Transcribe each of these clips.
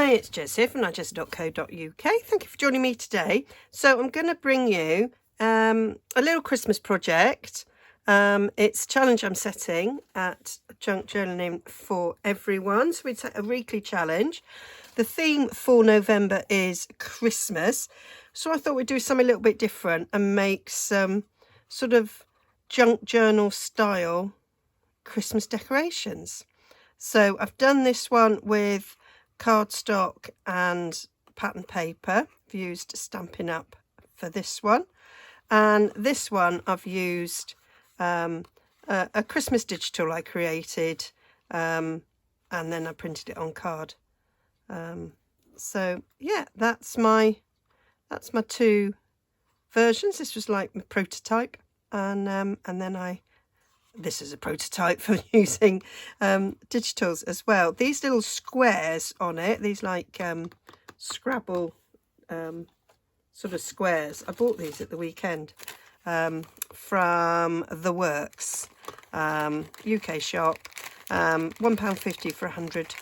Hi, it's Jez here from Nigezza.co.uk. Thank you for joining me today. So I'm going to bring you a little Christmas project. It's a challenge I'm setting at Junk Journaling for everyone. So it's a weekly challenge. The theme for November is Christmas. So I thought we'd do something a little bit different and make some sort of junk journal style Christmas decorations. So I've done this one with cardstock and pattern paper. I've used Stampin' Up for this one, and this one I've used a Christmas digital I created, and then I printed it on card. So yeah, that's my two versions. This was like my prototype, and then this is a prototype for using digitals as well. These little squares on it, these like Scrabble sort of squares. I bought these at the weekend from The Works, UK shop. £1.50 for 100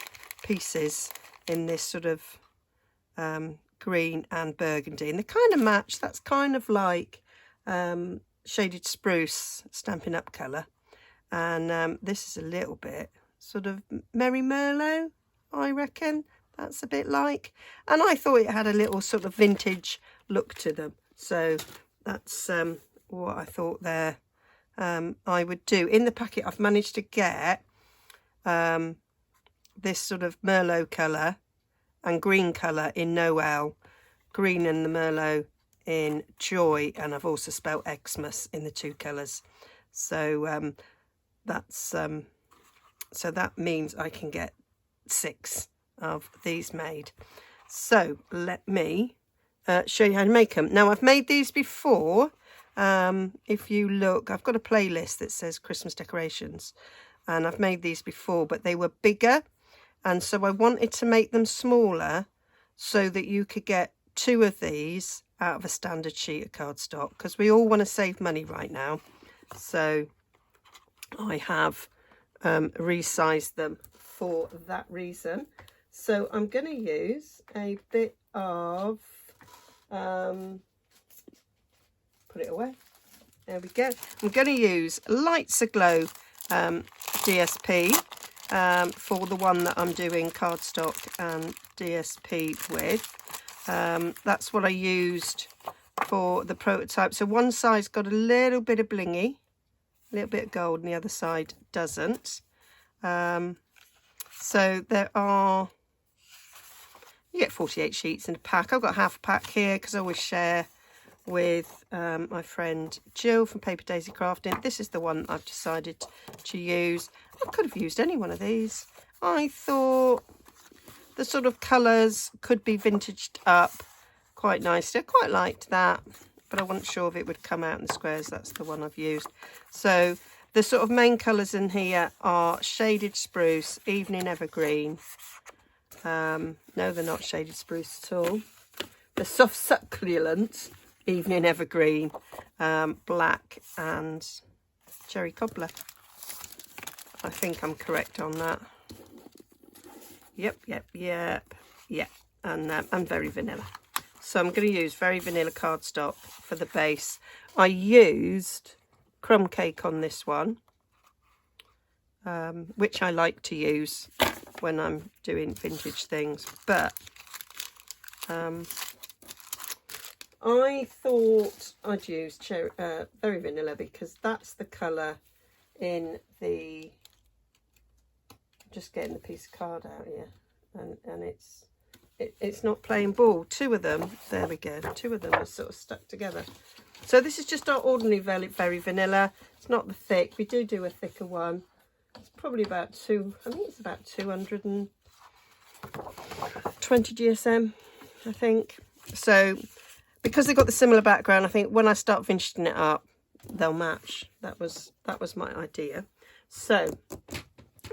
pieces in this sort of green and burgundy. And they kind of match. That's kind of like shaded spruce Stampin' Up colour. And this is a little bit sort of Merry Merlot, I reckon. That's a bit like. And I thought it had a little sort of vintage look to them. So that's what I thought there I would do. In the packet, I've managed to get this sort of Merlot colour and green colour in Noel, green and the Merlot in Joy, and I've also spelt Xmas in the two colours. So that's so that means I can get 6 of these made. So let me show you how to make them. Now, I've made these before. If you look, I've got a playlist that says Christmas decorations, and I've made these before, but they were bigger, and so I wanted to make them smaller so that you could get 2 of these out of a standard sheet of cardstock, because we all want to save money right now. So I have resized them for that reason. So I'm going to use a bit of, put it away, there we go. I'm going to use Lights Aglow DSP for the one that I'm doing cardstock and DSP with. That's what I used for the prototype. So one side's got a little bit of blingy, a little bit of gold, and the other side doesn't. So there are, you get 48 sheets in a pack. I've got half a pack here because I always share with my friend Jill from Paper Daisy Crafting. This is the one I've decided to use. I could have used any one of these. I thought the sort of colours could be vintaged up quite nicely. I quite liked that, but I wasn't sure if it would come out in the squares. That's the one I've used. So the sort of main colours in here are Shaded Spruce, Evening Evergreen. No, they're not Shaded Spruce at all. The Soft Succulent, Evening Evergreen, Black, and Cherry Cobbler. I think I'm correct on that. Yep. And Very Vanilla. So I'm going to use Very Vanilla cardstock for the base. I used Crumb Cake on this one, which I like to use when I'm doing vintage things. But I thought I'd use Very Vanilla because that's the colour in the... Just getting the piece of card out here, and it's not plain ball. 2 of them, there we go, 2 of them are sort of stuck together. So this is just our ordinary Very Vanilla. It's not the thick. We do a thicker one. It's probably about I think it's about 220 GSM, I think. So because they've got the similar background, I think when I start finishing it up, they'll match. That was my idea. So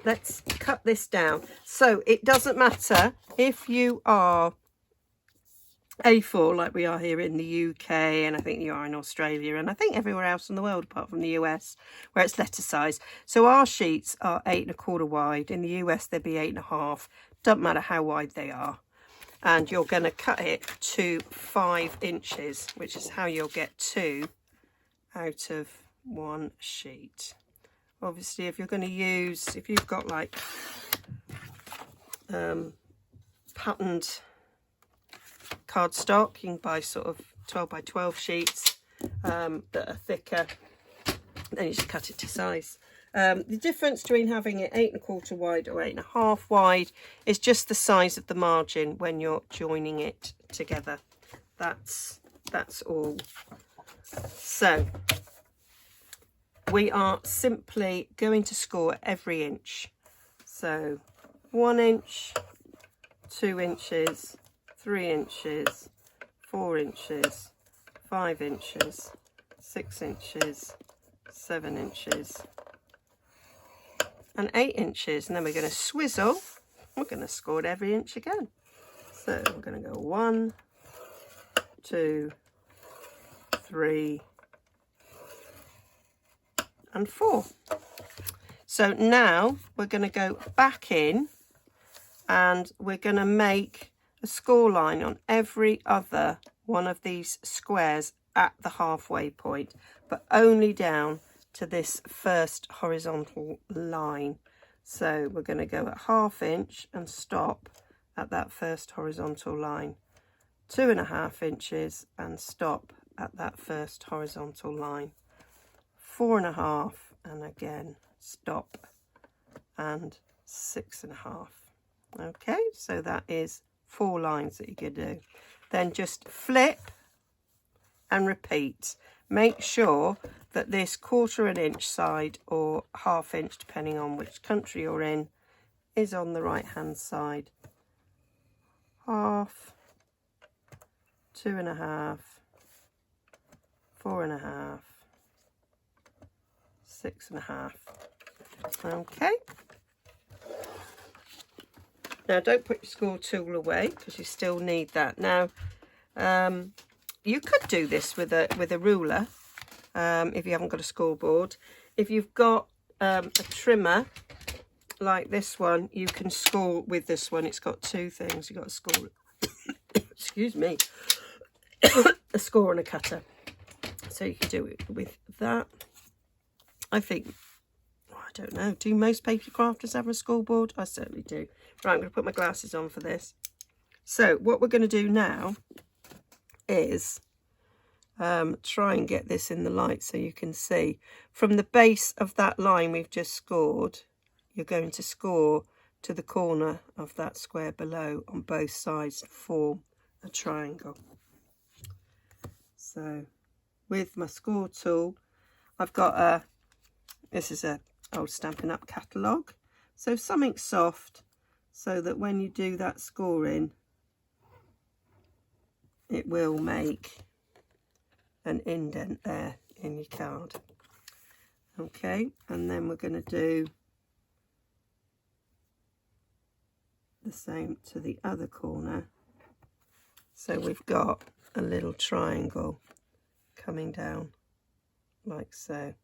let's cut this down. So it doesn't matter if you are A4 like we are here in the UK, and I think you are in Australia, and I think everywhere else in the world apart from the US where it's letter size. So our sheets are 8 1/4 wide. In the US they'd be 8 1/2. Doesn't matter how wide they are. and you're going to cut it to 5 inches, which is how you'll get 2 out of 1 sheet. Obviously, if you're going to use, if you've got like patterned cardstock, you can buy sort of 12 by 12 sheets that are thicker, then you just cut it to size. The difference between having it 8 1/4 wide or 8 1/2 wide is just the size of the margin when you're joining it together. That's all. So we are simply going to score every inch. So 1 inch, 2 inches, 3 inches, 4 inches, 5 inches, 6 inches, 7 inches, and 8 inches. And then we're going to swizzle. We're going to score it every inch again. So we're going to go 1, 2, 3, and 4. So now we're going to go back in and we're going to make a score line on every other one of these squares at the halfway point, but only down to this first horizontal line. So we're going to go at 1/2 inch and stop at that first horizontal line, 2 1/2 inches and stop at that first horizontal line, 4 1/2 and again stop, and 6 1/2. Okay, so that is 4 lines that you can do. Then just flip and repeat. Make sure that this 1/4 inch side or 1/2 inch, depending on which country you're in, is on the right hand side. 1/2, 2 1/2, 4 1/2, 6 1/2. Okay. Now don't put your score tool away because you still need that. Now you could do this with a ruler if you haven't got a scoreboard. If you've got a trimmer like this one, you can score with this one. It's got 2 things. You've got a score, excuse me, a score and a cutter. So you can do it with that. I think, I don't know, do most paper crafters have a scoreboard? I certainly do. Right, I'm going to put my glasses on for this. So what we're going to do now is try and get this in the light so you can see. From the base of that line we've just scored, you're going to score to the corner of that square below on both sides to form a triangle. So with my score tool, I've got this is a old Stampin' Up catalogue, so something soft so that when you do that scoring it will make an indent there in your card. Okay, and then we're going to do the same to the other corner. So we've got a little triangle coming down like so.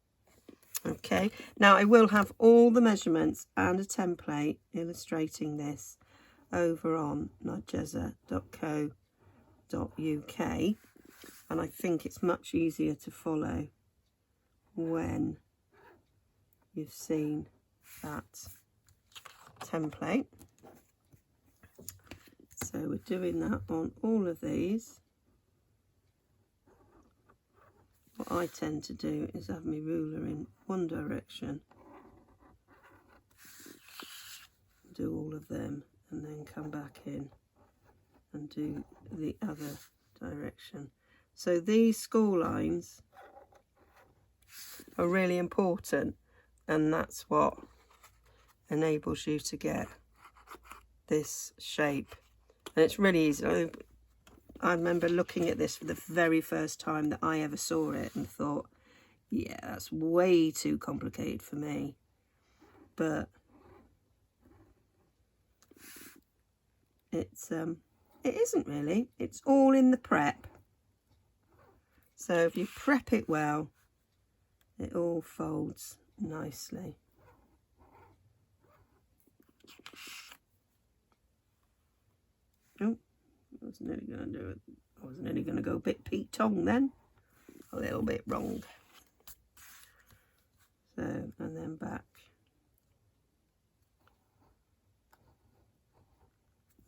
Okay, now I will have all the measurements and a template illustrating this over on nigezza.co.uk, and I think it's much easier to follow when you've seen that template. So we're doing that on all of these. What I tend to do is have my ruler in one direction, do all of them, and then come back in and do the other direction. So these score lines are really important, and that's what enables you to get this shape. And it's really easy. I remember looking at this for the very first time that I ever saw it and thought, yeah, that's way too complicated for me. But it isn't really. It's all in the prep. So if you prep it well, it all folds nicely. Oh, was nearly going to do it. I was nearly going to go a bit Pete Tong then. A little bit wrong. So, and then back.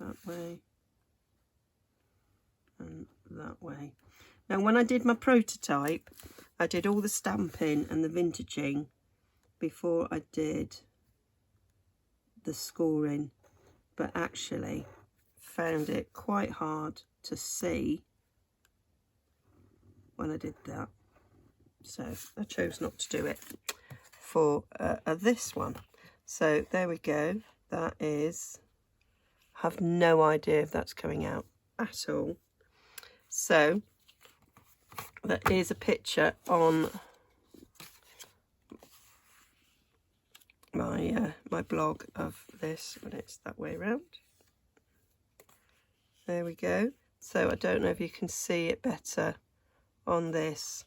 That way. And that way. Now, when I did my prototype, I did all the stamping and the vintaging before I did the scoring, but actually found it quite hard to see when I did that, so I chose not to do it for this one. So there we go. That is, have no idea if that's coming out at all. So that is a picture on my blog of this when it's that way around. There we go. So I don't know if you can see it better on this.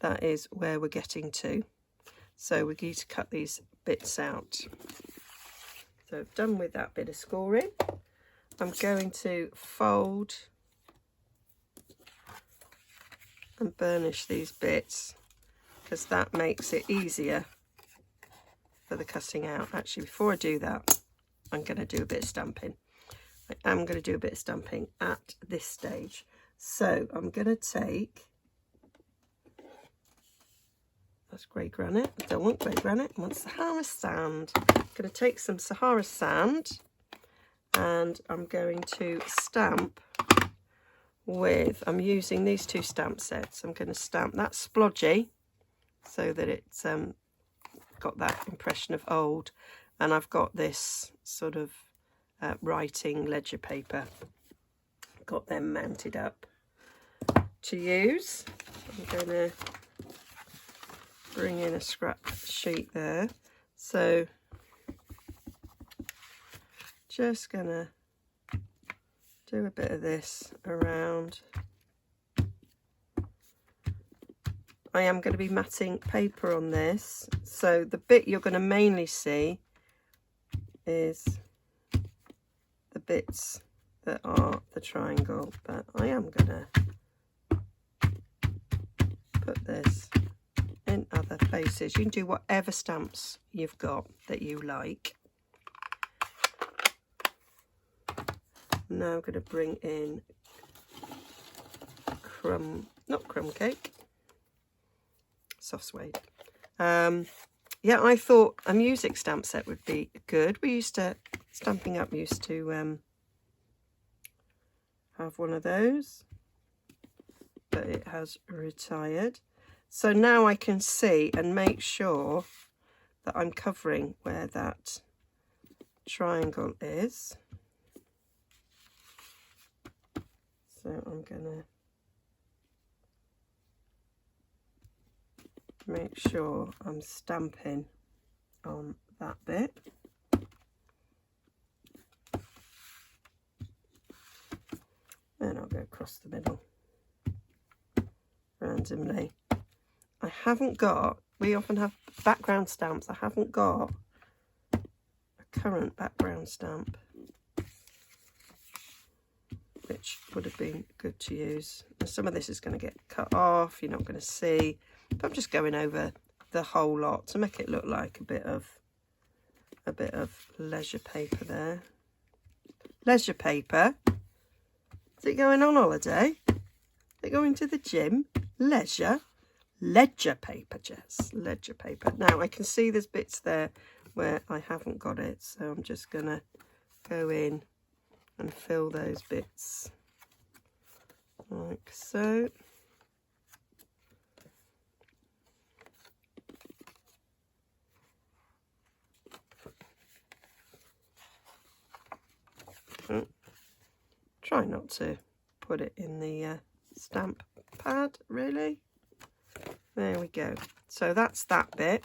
That is where we're getting to. So we need to cut these bits out. So done with that bit of scoring. I'm going to fold and burnish these bits because that makes it easier for the cutting out. Actually, before I do that, I'm going to do a bit of stamping. I am going to do a bit of stamping at this stage. So I'm going to take, that's grey granite. I don't want grey granite, I want Sahara sand. I'm going to take some Sahara sand and I'm going to stamp with, I'm using these two stamp sets. I'm going to stamp that splodgy so that it's got that impression of old, and I've got this sort of writing ledger paper, got them mounted up to use. I'm going to bring in a scrap sheet there, so just gonna do a bit of this around. I am going to be matting paper on this, so the bit you're going to mainly see is the bits that are the triangle, but I am going to put this in other places. You can do whatever stamps you've got that you like. Now I'm going to bring in not crumb cake, soft suede. Yeah, I thought a music stamp set would be good. Stamping Up used to have one of those, but it has retired. So now I can see and make sure that I'm covering where that triangle is. So I'm going to make sure I'm stamping on that bit. Then I'll go across the middle randomly. I haven't got, we often have background stamps, I haven't got a current background stamp, which would have been good to use. And some of this is going to get cut off, you're not going to see, but I'm just going over the whole lot to make it look like a bit of leisure paper there. Leisure paper? Is it going on holiday? Is it going to the gym? Leisure? Ledger paper, Jess. Ledger paper. Now I can see there's bits there where I haven't got it, so I'm just going to go in and fill those bits like so. Try not to put it in the stamp pad, really. There we go. So that's that bit.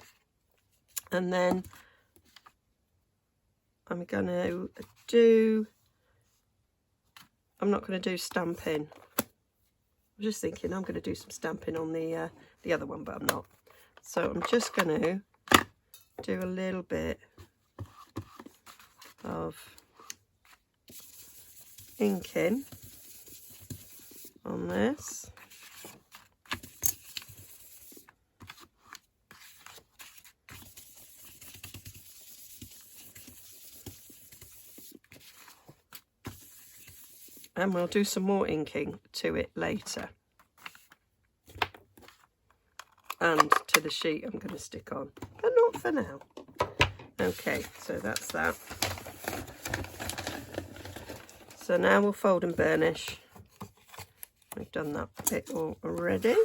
And then I'm going to do, I'm not going to do stamping. I'm just thinking I'm going to do some stamping on the other one, but I'm not. So I'm just going to do a little bit of inking on this. And we'll do some more inking to it later. And to the sheet I'm going to stick on, but not for now. Okay, so that's that. So now we'll fold and burnish. We've done that bit already.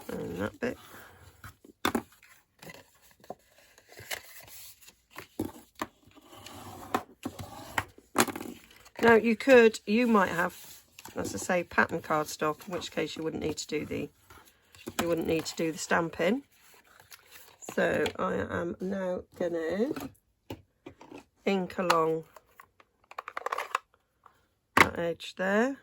And that bit. Now you might have, as I say, pattern cardstock, in which case you wouldn't need to do the stamping. So I am now gonna ink along that edge there.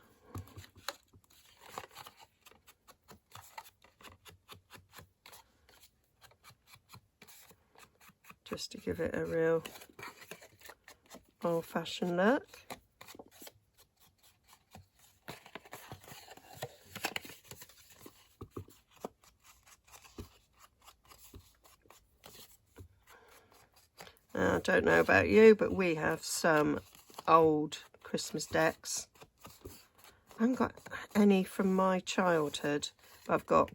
Just to give it a real old-fashioned look. I don't know about you, but we have some old Christmas decks. I haven't got any from my childhood. I've got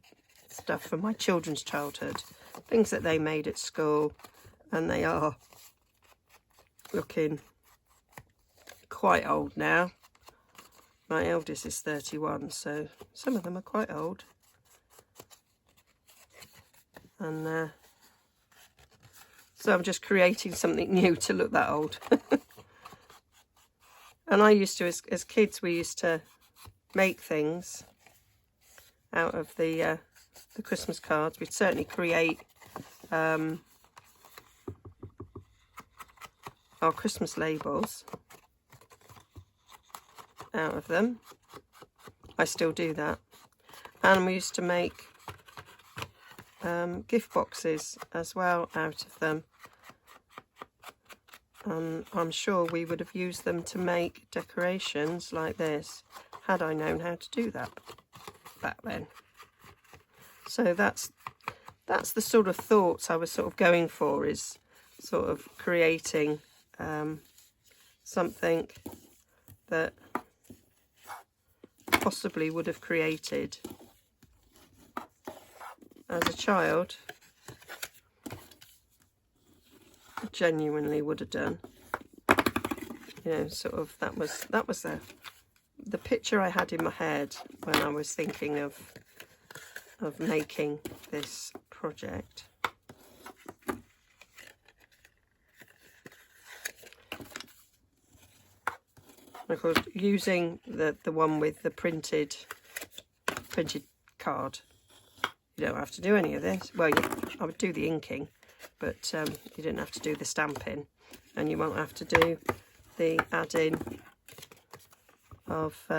stuff from my children's childhood, things that they made at school, and they are looking quite old now. My eldest is 31, so some of them are quite old. And so I'm just creating something new to look that old. And I used to, as kids, we used to make things out of the Christmas cards. We'd certainly create our Christmas labels out of them. I still do that. And we used to make gift boxes as well out of them. I'm sure we would have used them to make decorations like this had I known how to do that back then. So that's the sort of thoughts I was sort of going for, is sort of creating something that possibly would have created as a child. Genuinely would have done, you know, sort of, that was the picture I had in my head when I was thinking of making this project. Of course, using the one with the printed card, you don't have to do any of this. Well, I would do the inking, but you didn't have to do the stamping, and you won't have to do the adding of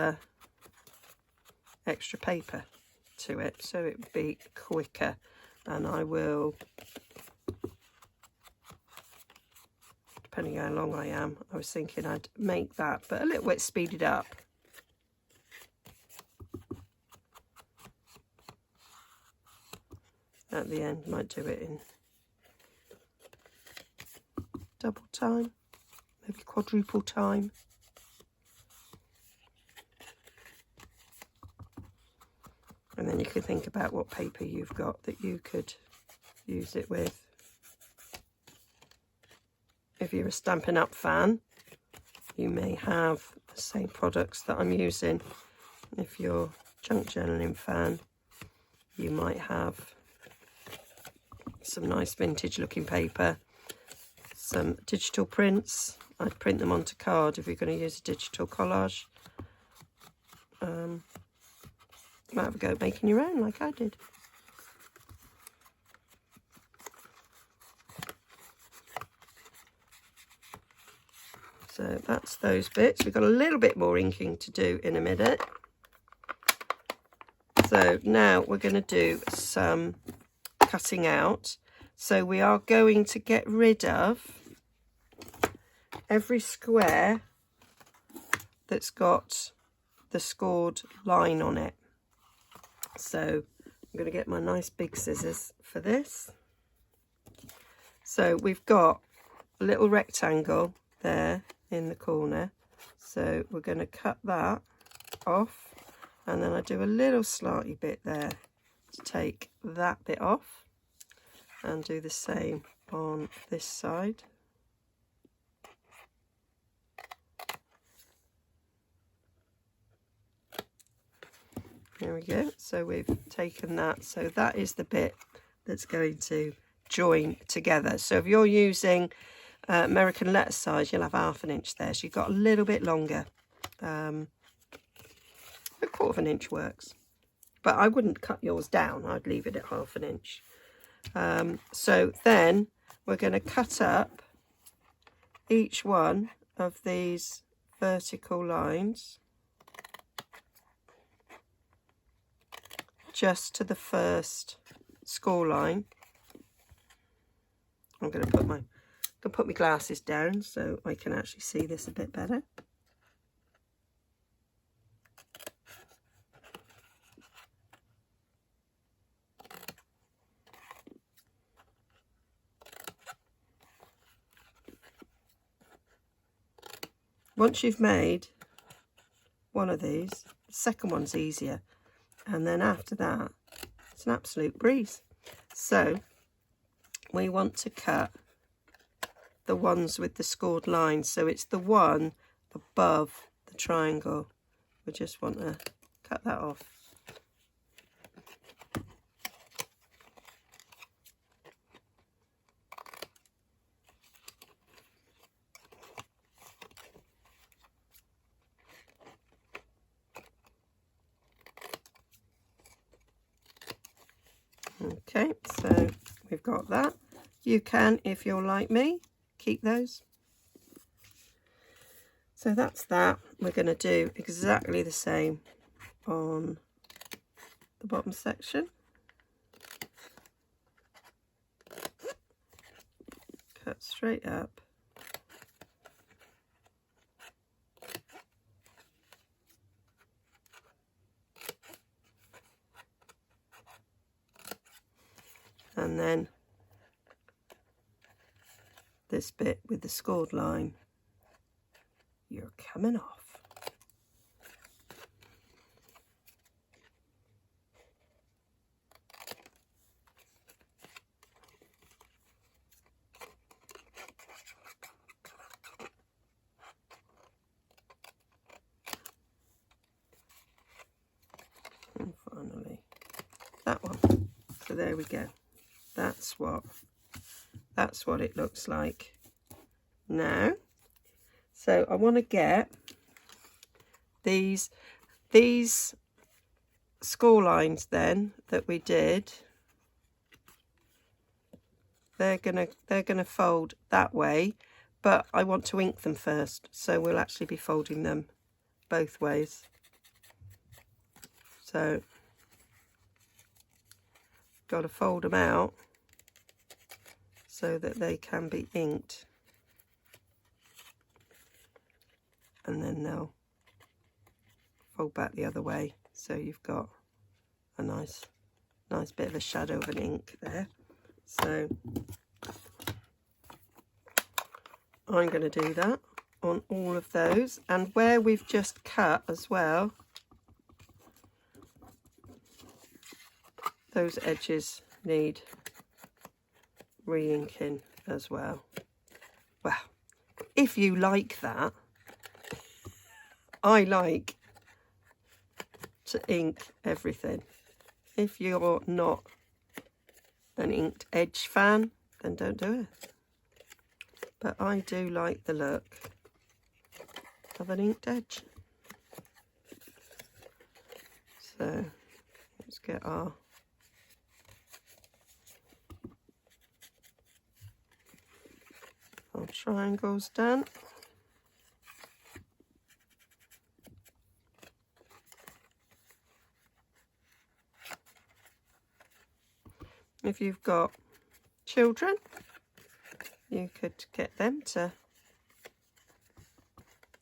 extra paper to it, so it would be quicker. And I will, depending how long I am, I was thinking I'd make that, but a little bit speeded up. At the end, might do it in double time, maybe quadruple time. And then you can think about what paper you've got that you could use it with. If you're a Stampin' Up fan, you may have the same products that I'm using. If you're a junk journaling fan, you might have some nice vintage looking paper, some digital prints. I'd print them onto card if you're going to use a digital collage. Might have a go at making your own like I did. So that's those bits. We've got a little bit more inking to do in a minute. So now we're going to do some cutting out. So we are going to get rid of every square that's got the scored line on it. So I'm going to get my nice big scissors for this. So we've got a little rectangle there in the corner, so we're going to cut that off, and then I do a little slightly bit there to take that bit off, and do the same on this side. There we go. So we've taken that, so that is the bit that's going to join together. So if you're using American letter size, you'll have 1/2 inch there, so you've got a little bit longer. A 1/4 inch works, but I wouldn't cut yours down, I'd leave it at 1/2 inch. So then we're going to cut up each one of these vertical lines just to the first score line. I'm going to put my glasses down so I can actually see this a bit better. Once you've made one of these, the second one's easier, and then after that it's an absolute breeze. So we want to cut the ones with the scored lines, so it's the one above the triangle. We just want to cut that off. Okay, so we've got that. You can, if you're like me, keep those. So that's that. We're going to do exactly the same on the bottom section. Cut straight up. And then this bit with the scored line, you're coming off. And finally, that one. So there we go. That's what it looks like now. So I want to get these score lines then that we did. They're gonna fold that way, but I want to ink them first, so we'll actually be folding them both ways. So got to fold them out so that they can be inked, and then they'll fold back the other way, so you've got a nice bit of a shadow of an ink there. So I'm going to do that on all of those, and where we've just cut as well, those edges need re-inking as well. Well, if you like that, I like to ink everything. If you're not an inked edge fan, then don't do it. But I do like the look of an inked edge. So let's get our triangles done. If you've got children, you could get them to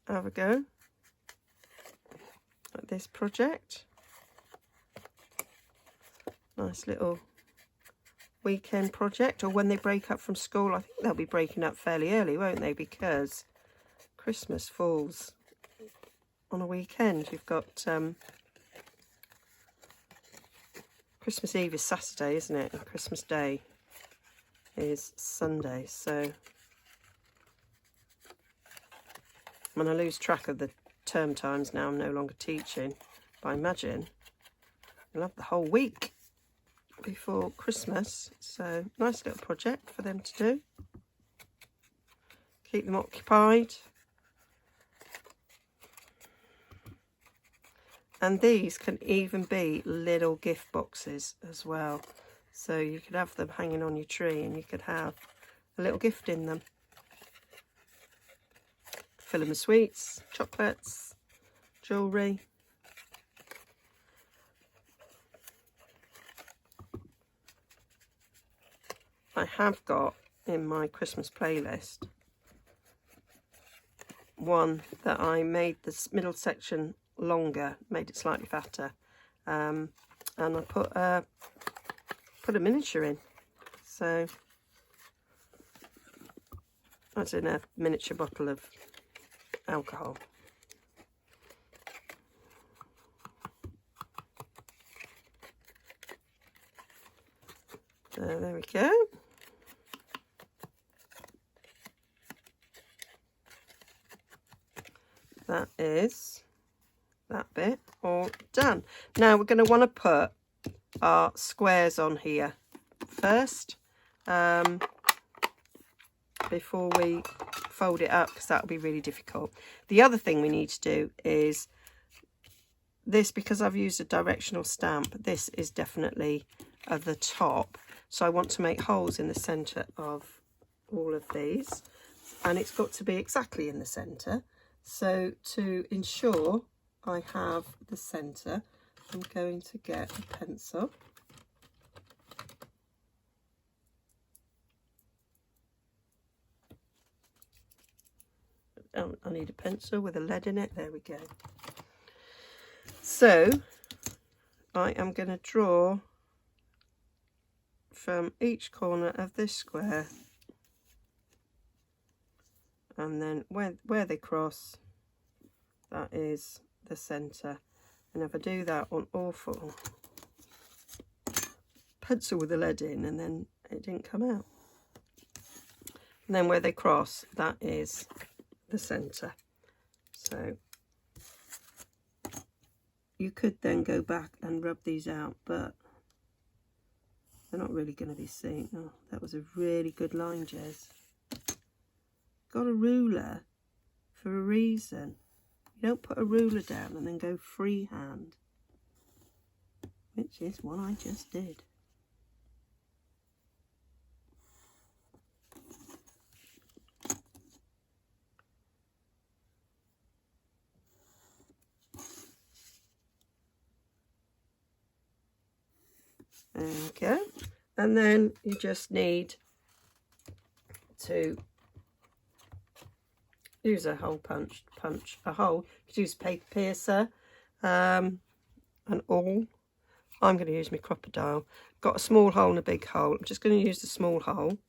have a go this project. Nice little weekend project, or when they break up from school. I think they'll be breaking up fairly early, won't they, because Christmas falls on a weekend. You've got Christmas Eve is Saturday, isn't it, and Christmas Day is Sunday. So when I lose track of the term times now, I'm no longer teaching, but I imagine we'll have the whole week before Christmas. So nice little project for them to do, keep them occupied. And these can even be little gift boxes as well, so you could have them hanging on your tree and you could have a little gift in them. Fill them with sweets, chocolates, jewellery. I have got in my Christmas playlist one that I made this middle section longer, made it slightly fatter, and I put a miniature in. So that's in a miniature bottle of alcohol. So there we go. That is that bit all done. Now we're going to want to put our squares on here first, before we fold it up, because that'll be really difficult. The other thing we need to do is this, because I've used a directional stamp, this is definitely at the top, so I want to make holes in the centre of all of these, and it's got to be exactly in the centre. So to ensure I have the centre, I'm going to get a pencil. I need a pencil with a lead in it. There we go. So I am going to draw from each corner of this square, and then where they cross, that is the centre. And if I do that on awful pencil with the lead in, and then it didn't come out, and then where they cross, that is the centre. So you could then go back and rub these out, but they're not really going to be seen. Oh, that was a really good line, Jez. Got a ruler for a reason. You don't put a ruler down and then go freehand, which is what I just did. There we go. And then you just need to use a hole punch a hole. You could use a paper piercer, an awl. I'm going to use my crocodile. Got a small hole and a big hole. I'm just going to use the small hole.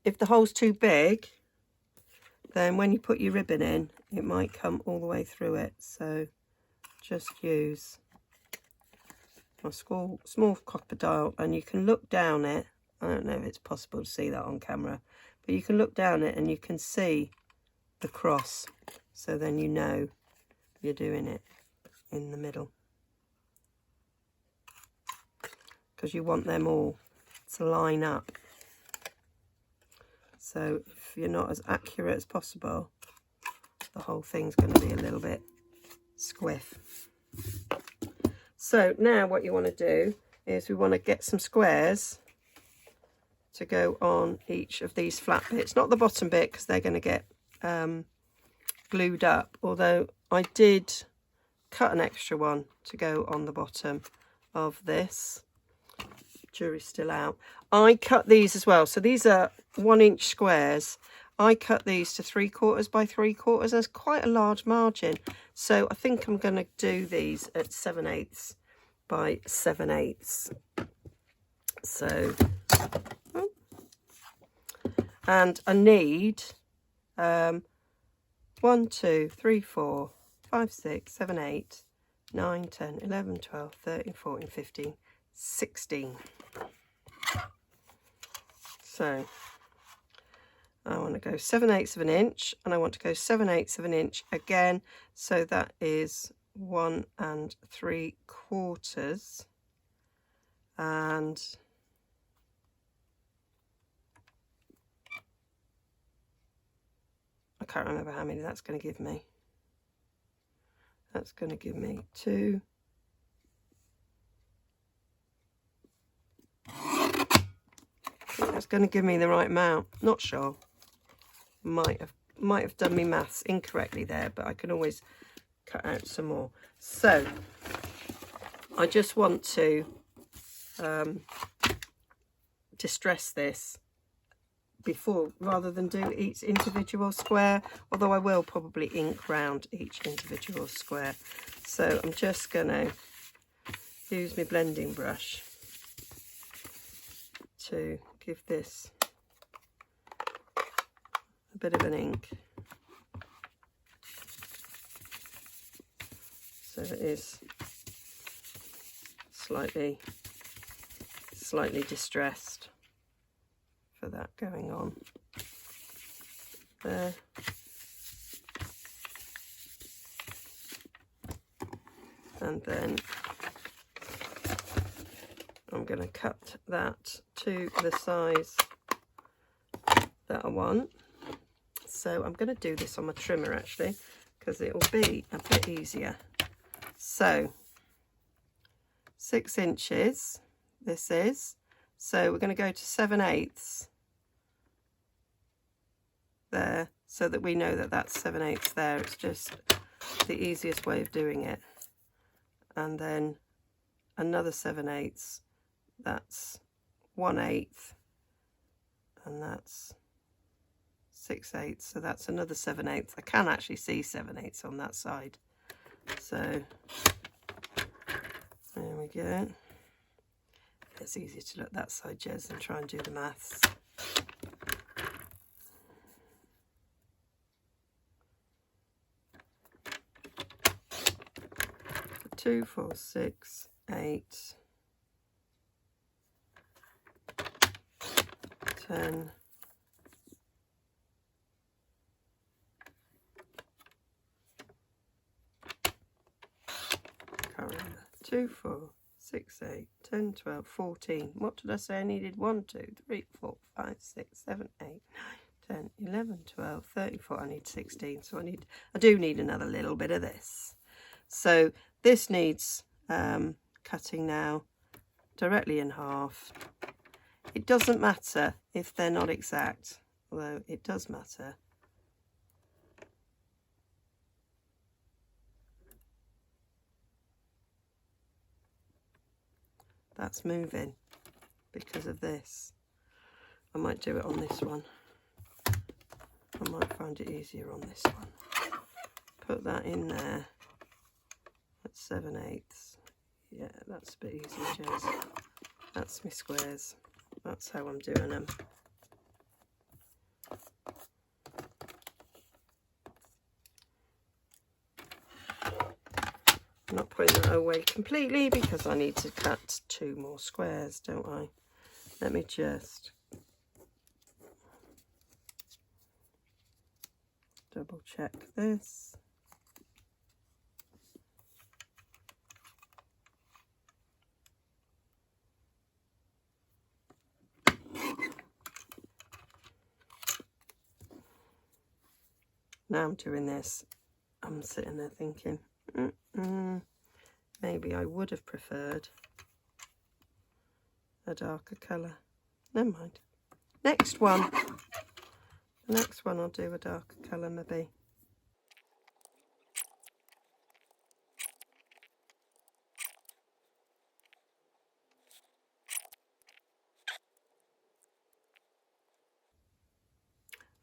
If the hole's too big, then when you put your ribbon in, it might come all the way through it. So just use a small crocodile, and you can look down it. I don't know if it's possible to see that on camera, but you can look down it and you can see the cross, so then you know you're doing it in the middle, because you want them all to line up. So if you're not as accurate as possible, the whole thing's going to be a little bit squiff. So now what you want to do is we want to get some squares to go on each of these flat bits, not the bottom bit, because they're going to get glued up, although I did cut an extra one to go on the bottom of this. Jury's still out. I cut these as well, so these are 1 inch squares. I cut these to 3/4 by 3/4. There's quite a large margin. So I think I'm going to do these at 7/8 by 7/8. So, and I need 1, 2, 3, 4, 5, 6, 7, 8, 9, 10, 11, 12, 13, 14, 15, 16. So I want to go 7/8 of an inch, and I want to go 7/8 of an inch again. So that is 1 3/4. And I can't remember how many that's going to give me. That's going to give me 2. That's going to give me the right amount. Not sure. Might have done me maths incorrectly there, but I can always cut out some more. So I just want to distress this before, rather than do each individual square, although I will probably ink round each individual square. So I'm just going to use my blending brush to give this a bit of an ink, so it is slightly distressed for that going on there. And then I'm going to cut that to the size that I want. So I'm going to do this on my trimmer actually, because it will be a bit easier. So 6 inches this is. So we're going to go to 7/8 there, so that we know that that's 7/8 there. It's just the easiest way of doing it. And then another 7/8, that's 1/8, and that's 6/8, so that's another 7/8. I can actually see 7/8 on that side. So there we go. It's easier to look that side, Jez, and try and do the maths. So 2, 4, 6, 8, 10, 2, 4, 6, 8, 10, 12, 14. What did I say I needed? 1, 2, 3, 4, 5, 6, 7, 8, 9, 10, 11, 12, 34. I need 16. So I do need another little bit of this. So this needs cutting now directly in half. It doesn't matter if they're not exact, although it does matter. That's moving because of this. I might do it on this one. I might find it easier on this one. Put that in there. That's 7/8. Yeah, that's a bit easier, Jez. That's my squares. That's how I'm doing them. I'm not putting that away completely because I need to cut 2 more squares, don't I? Let me just double check this. Now I'm doing this, I'm sitting there thinking, maybe I would have preferred a darker colour. Never mind. Next one. The next one I'll do a darker colour maybe.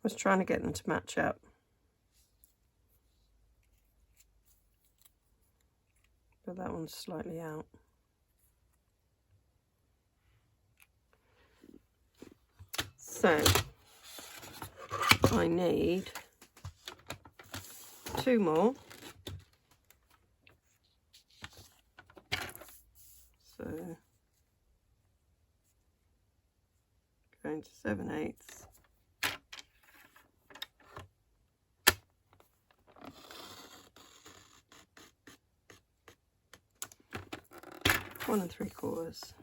was trying to get them to match up. But that one's slightly out. So I need 2 more. So going to 7/8. One and 3/4.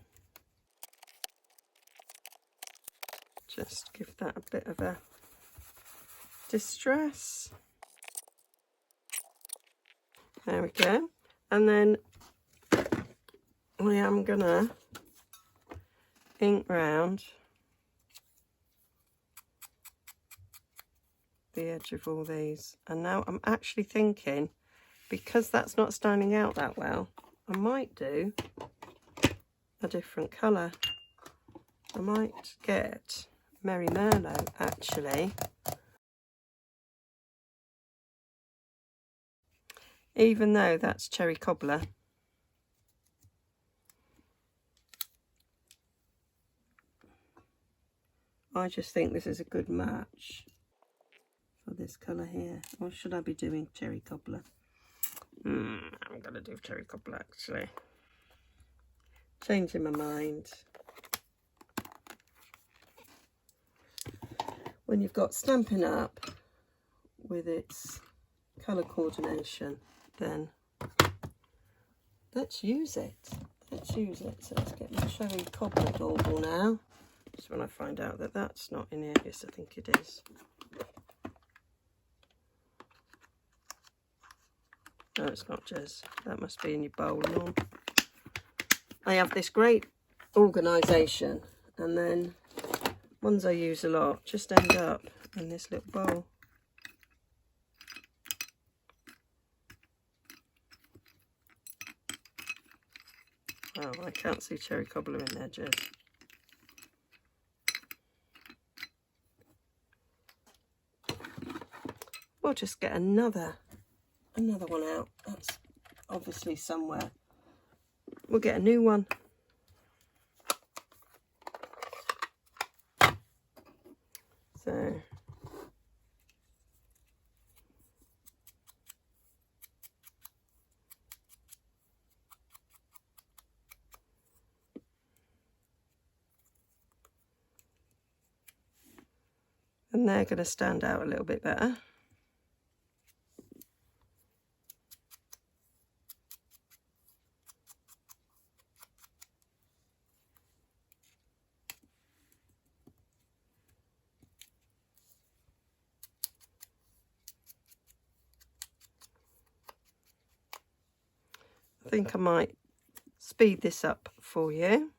Just give that a bit of a distress. There we go. And then I am gonna ink round the edge of all these. And now I'm actually thinking, because that's not standing out that well, I might do a different colour. I might get Merry Merlot, actually. Even though that's Cherry Cobbler. I just think this is a good match for this colour here. Or should I be doing Cherry Cobbler? I'm going to do Cherry Cobbler, actually. Changing my mind. When you've got Stampin' Up with its colour coordination, then let's use it. Let's use it. So let's get my Cherry Cobbler bauble now. Just when I find out that that's not in here. Yes, I think it is. No, it's not, Jez. That must be in your bowl, Norm. I have this great organisation, and then ones I use a lot just end up in this little bowl. Oh, I can't see Cherry Cobbler in there, Jez. We'll just get another one out. That's obviously somewhere. We'll get a new one. So and they're going to stand out a little bit better. I think I might speed this up for you.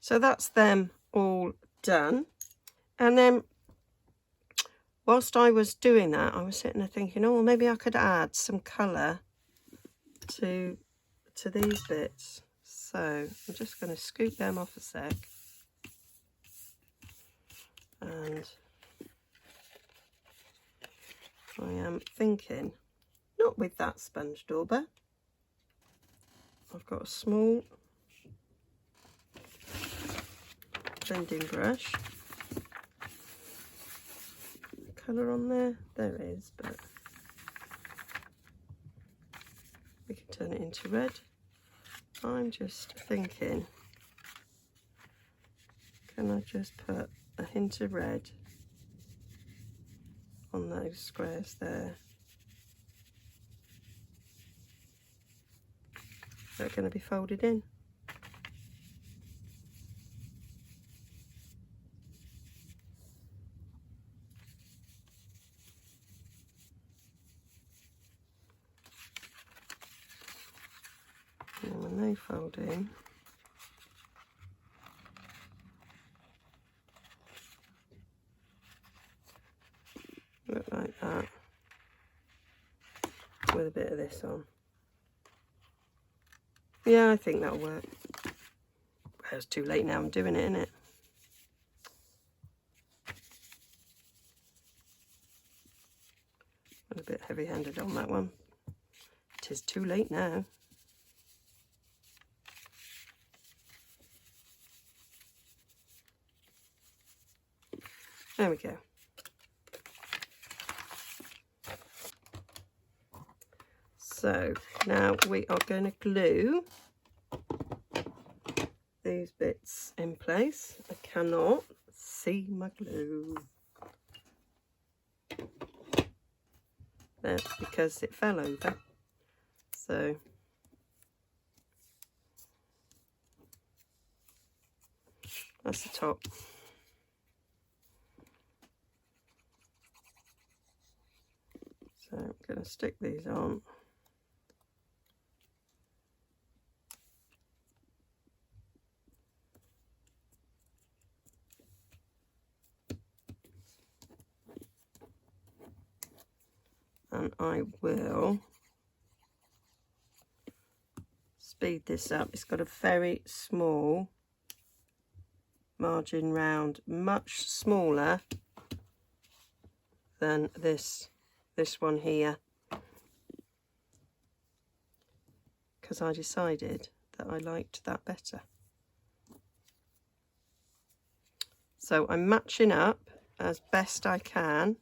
So that's them all done. And then whilst I was doing that, I was sitting there thinking, oh, well, maybe I could add some colour to these bits. So I'm just going to scoop them off a sec. And I am thinking, not with that sponge dauber. I've got a small blending brush. Colour on there? There is, but we can turn it into red. I'm just thinking, can I just put a hint of red on those squares there? They're going to be folded in. And when they fold in, Look like that, with a bit of this on. Yeah, I think that'll work. Well, it's too late now, I'm doing it, innit? I'm a bit heavy-handed on that one. It is too late now. There we go. So now we are going to glue these bits in place. I cannot see my glue. That's because it fell over. So that's the top. So I'm going to stick these on. And I will speed this up. It's got a very small margin round, much smaller than this one here, because I decided that I liked that better. So I'm matching up as best I can.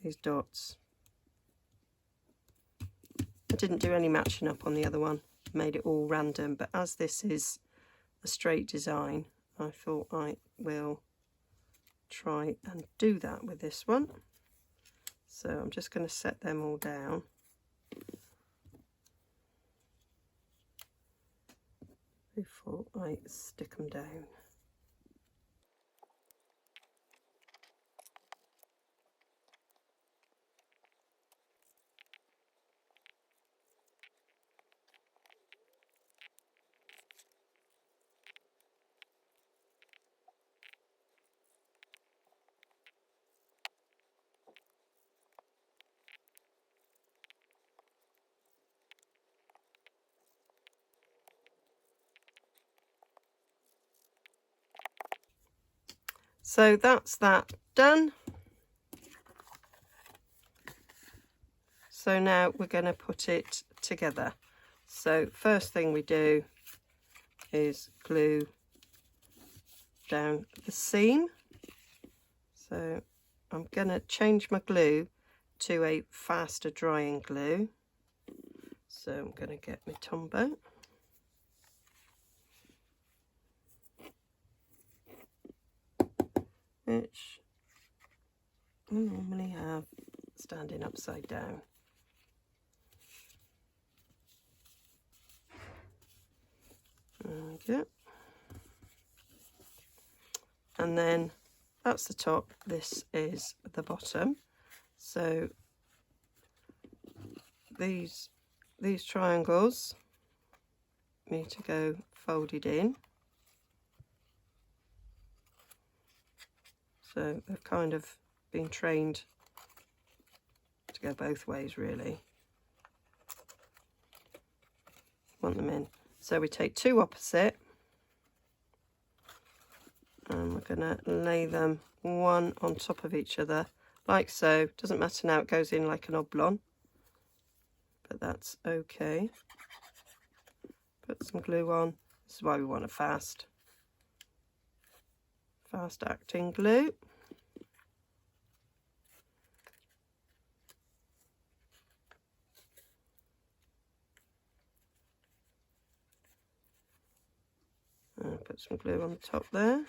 These dots. I didn't do any matching up on the other one, made it all random, but as this is a straight design, I thought I will try and do that with this one. So I'm just going to set them all down. Before I stick them down. So that's that done. So now we're going to put it together. So first thing we do is glue down the seam. So I'm going to change my glue to a faster drying glue. So I'm going to get my Tombow. Which I normally have standing upside down. There we go. And then that's the top, this is the bottom. So these triangles need to go folded in. So they've kind of been trained to go both ways, really. Want them in. So we take two opposite and we're going to lay them one on top of each other, like so. Doesn't matter now, it goes in like an oblong, but that's okay. Put some glue on. This is why we want a fast acting glue. And put some glue on the top there.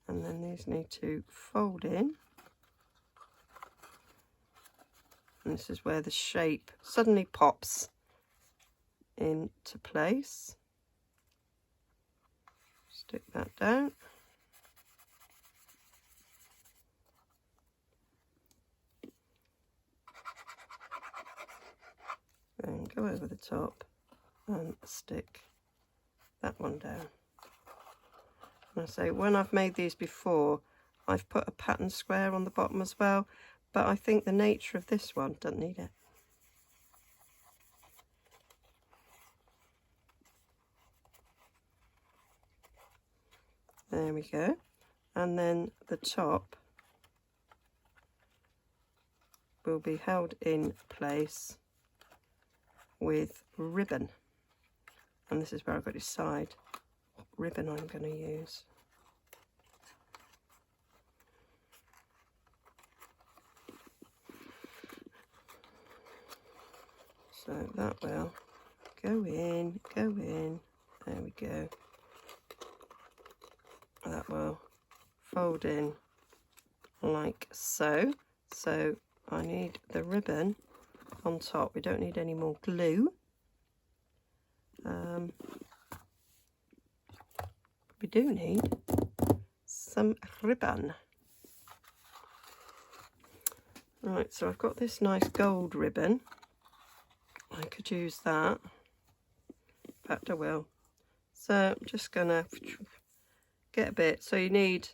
And then these need to fold in. And this is where the shape suddenly pops into place. Stick that down. Then go over the top and stick that one down. And I say, when I've made these before, I've put a pattern square on the bottom as well, but I think the nature of this one doesn't need it. There we go. And then the top will be held in place with ribbon. And this is where I've got to decide what ribbon I'm going to use. So that will go in, there we go. That will fold in like so. So I need the ribbon on top. We don't need any more glue. We do need some ribbon. Right, so I've got this nice gold ribbon. I could use that. In fact, I will. So I'm just gonna get a bit. So you need,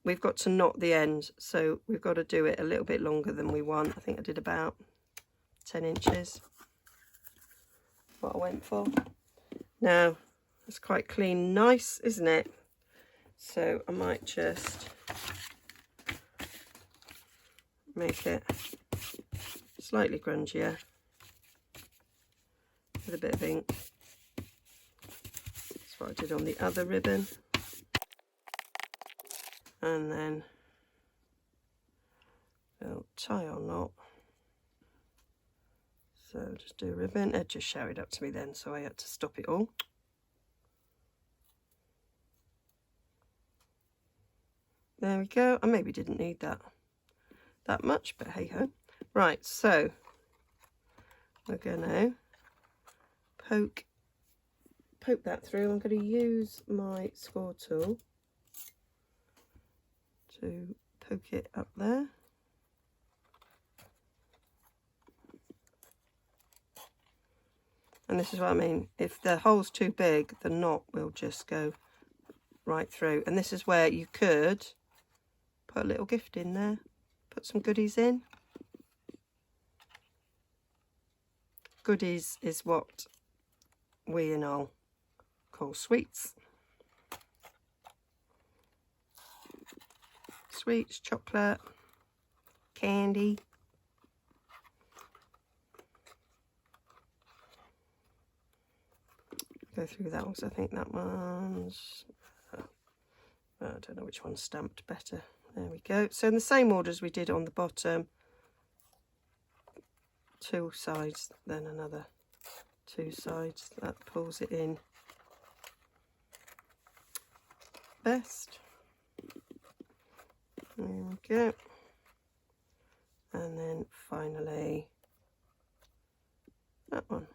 we've got to knot the end. So we've got to do it a little bit longer than we want. I think I did about 10 inches. What I went for. Now, it's quite clean, nice, isn't it? So I might just make it slightly grungier with a bit of ink. That's what I did on the other ribbon. And then we'll tie our knot. So just do a ribbon. It just shouted up to me then, so I had to stop it all. There we go. I maybe didn't need that much, but hey ho. Right, so we're gonna poke that through. I'm going to use my score tool to poke it up there. And this is what I mean, if the hole's too big, the knot will just go right through. And this is where you could put a little gift in there, put some goodies in. Goodies is what we and all call sweets. Sweets, chocolate, candy. Go through that one, because I think that one's, I don't know which one's stamped better. There we go. So in the same order as we did on the bottom, 2 sides, then another 2 sides. That pulls it in best. There we go. And then finally that one.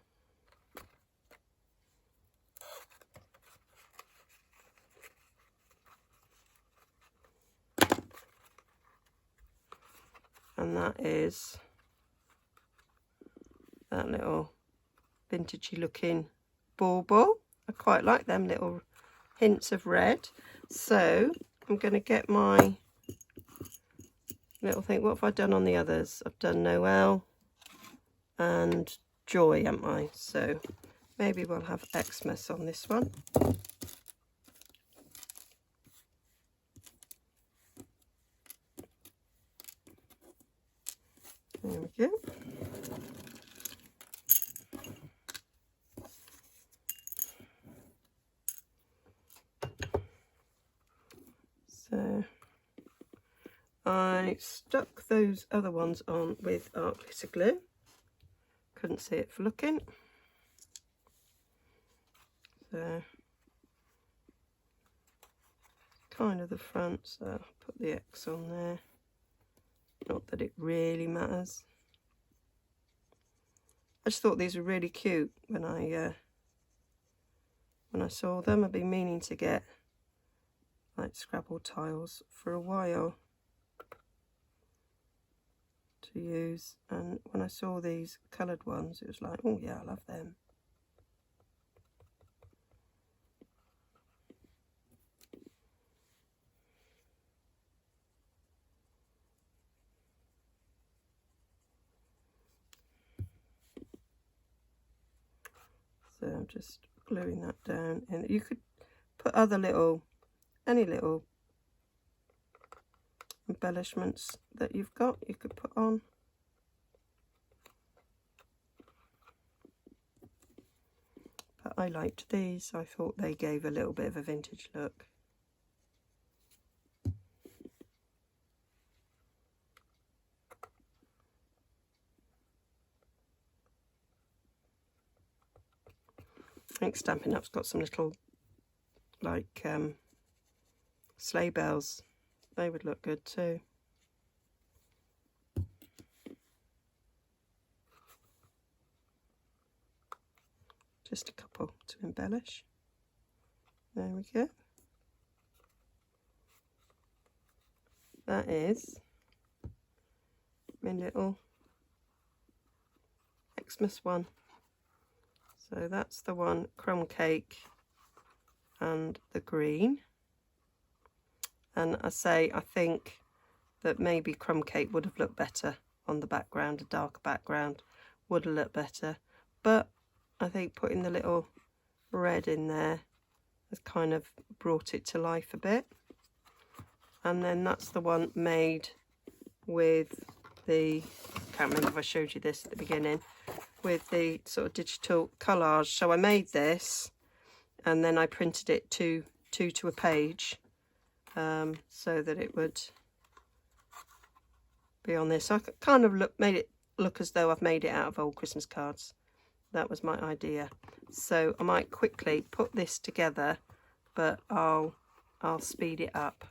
And that is that little vintagey looking bauble. I quite like them little hints of red. So I'm going to get my little thing. What have I done on the others? I've done Noel and Joy, haven't I? So maybe we'll have Xmas on this one. There we go. So I stuck those other ones on with art glitter glue. Couldn't see it for looking. So kind of the front, so I'll put the X on there. Not that it really matters. I just thought these were really cute when I saw them. I've been meaning to get like Scrabble tiles for a while to use, and when I saw these coloured ones, it was like, oh yeah, I love them. So I'm just gluing that down, and you could put other any little embellishments that you've got, you could put on. But I liked these. I thought they gave a little bit of a vintage look. I think Stampin' Up's got some little, like, sleigh bells. They would look good too. Just a couple to embellish. There we go. That is my little Xmas one. So that's the one, crumb cake and the green. And I think that maybe crumb cake would have looked better on the background, a darker background would have looked better. But I think putting the little red in there has kind of brought it to life a bit. And then that's the one made with the, can't remember if I showed you this at the beginning, with the sort of digital collage. So I made this and then I printed it two to a page, so that it would be on this. So I kind of made it look as though I've made it out of old Christmas cards. That was my idea. So I might quickly put this together, but I'll speed it up.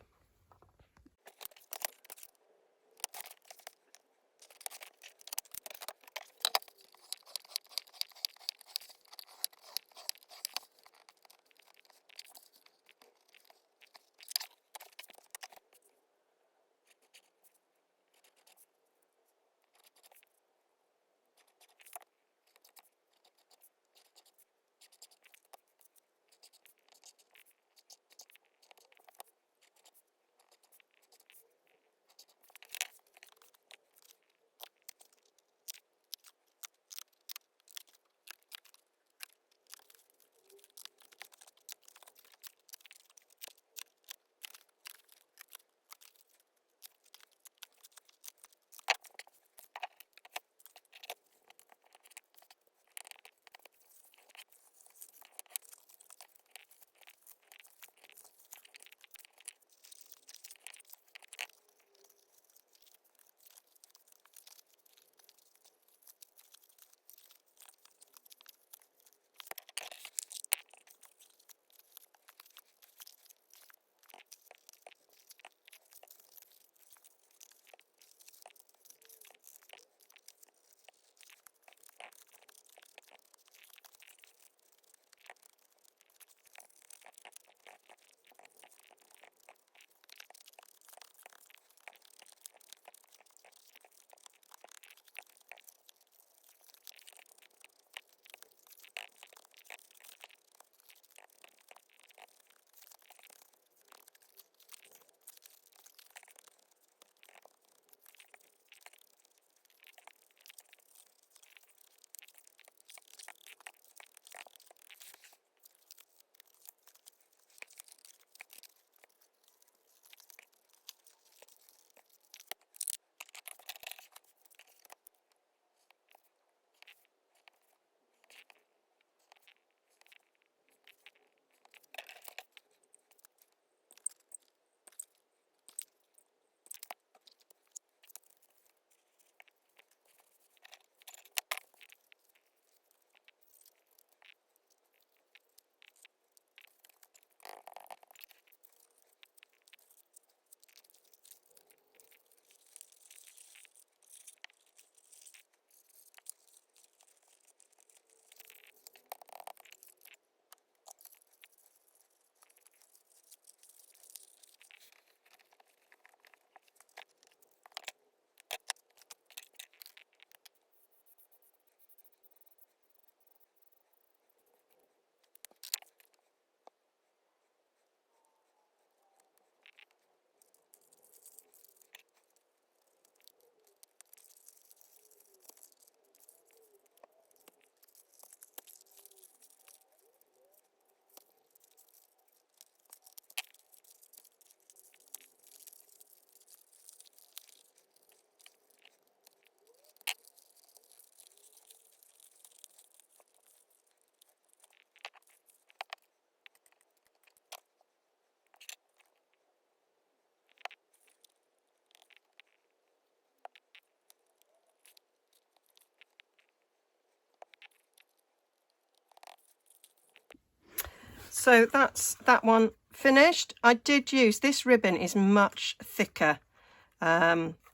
so that's that one finished. I did use, this ribbon is much thicker,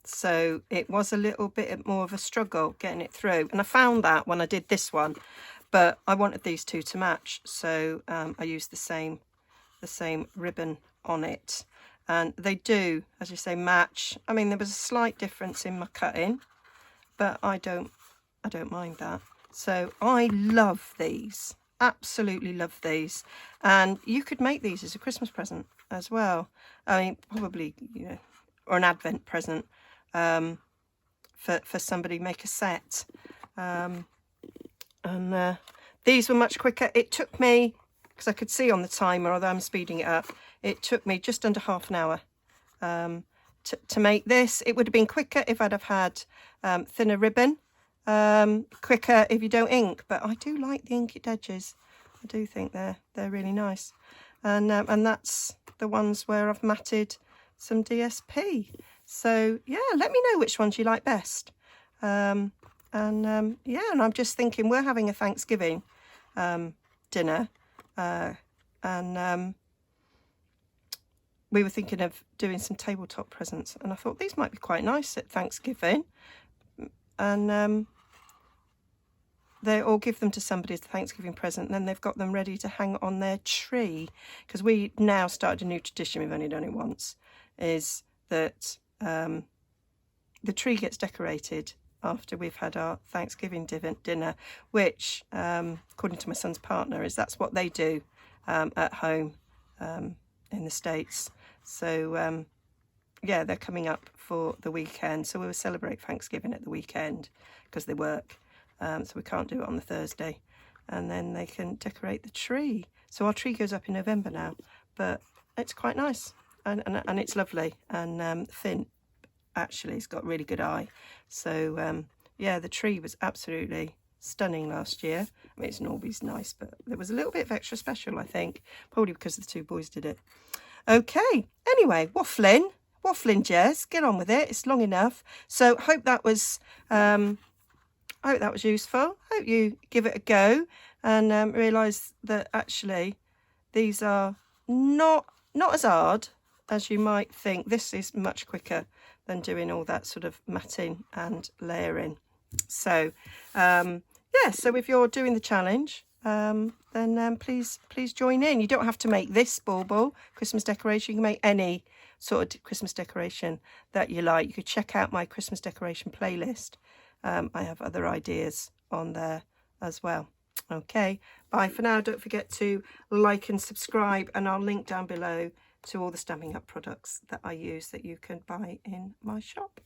so it was a little bit more of a struggle getting it through, and I found that when I did this one, but I wanted these two to match, so I used the same ribbon on it, and they do, as you say, match. I mean, there was a slight difference in my cutting, but I don't mind that. So I love these, absolutely love these, and you could make these as a Christmas present as well. I mean, probably, you know, or an Advent present, for somebody, make a set. And these were much quicker. It took me, because I could see on the timer, although I'm speeding it up, it took me just under half an hour to make this. It would have been quicker if I'd have had thinner ribbon, quicker if you don't ink, but I do like the inked edges. I do think they're really nice, and that's the ones where I've matted some DSP. So yeah, let me know which ones you like best. Yeah, and I'm just thinking, we're having a Thanksgiving dinner, and we were thinking of doing some tabletop presents, and I thought these might be quite nice at Thanksgiving, and they all give them to somebody as a Thanksgiving present, and then they've got them ready to hang on their tree, because we now started a new tradition, we've only done it once, is that the tree gets decorated after we've had our Thanksgiving dinner, which, according to my son's partner, is that's what they do at home in the States. So yeah, they're coming up for the weekend, so we will celebrate Thanksgiving at the weekend because they work, so we can't do it on the Thursday, and then they can decorate the tree. So our tree goes up in November now, but it's quite nice, and it's lovely, and Finn actually has got a really good eye. So yeah, the tree was absolutely stunning last year. I mean, it's always nice, but there was a little bit of extra special, I think, probably because the two boys did it. Okay, anyway, waffling Jez, get on with it, it's long enough. So hope that was useful. Hope you give it a go and realise that actually these are not as hard as you might think. This is much quicker than doing all that sort of matting and layering. So yeah, so if you're doing the challenge, then please join in. You don't have to make this bauble Christmas decoration. You can make any sort of Christmas decoration that you like. You could check out my Christmas decoration playlist. I have other ideas on there as well. Okay, bye for now. Don't forget to like and subscribe, and I'll link down below to all the Stampin' Up products that I use that you can buy in my shop.